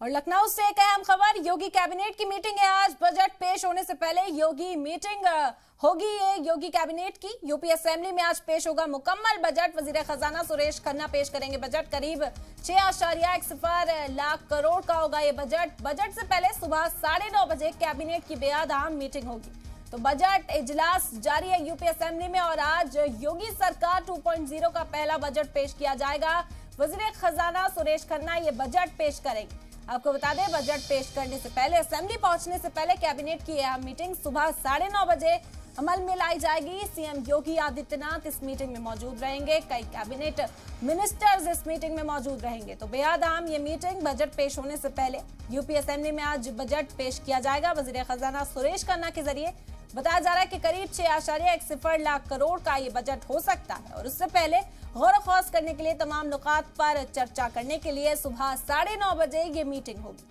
और लखनऊ से एक अहम खबर, योगी कैबिनेट की मीटिंग है आज। बजट पेश होने से पहले योगी मीटिंग होगी। ये योगी कैबिनेट की यूपी असेंबली में आज पेश होगा मुकम्मल बजट। वजीर खजाना सुरेश खन्ना पेश करेंगे बजट। करीब 6.10 लाख करोड़ का होगा ये बजट। बजट से पहले सुबह 9:30 बजे कैबिनेट की बेहद अहम मीटिंग होगी। तो बजट इजलास जारी है यूपी असेंबली में और आज योगी सरकार 2.0 का पहला बजट पेश किया जाएगा। वजीर खजाना सुरेश खन्ना ये बजट पेश करेंगे। आपको बता दें, बजट पेश करने से पहले, असेंबली पहुंचने से पहले कैबिनेट की यह मीटिंग सुबह 9:30 बजे अमल में लाई जाएगी। सीएम योगी आदित्यनाथ इस मीटिंग में मौजूद रहेंगे। कई कैबिनेट मिनिस्टर्स इस मीटिंग में मौजूद रहेंगे। तो बेहद अहम ये मीटिंग। बजट पेश होने से पहले यूपी असेंबली में आज बजट पेश किया जाएगा। वजीर खजाना सुरेश खन्ना के जरिए बताया जा रहा है कि करीब 6.10 लाख करोड़ का ये बजट हो सकता है। और उससे पहले गौर व खौस करने के लिए, तमाम नुकात पर चर्चा करने के लिए सुबह 9:30 बजे ये मीटिंग होगी।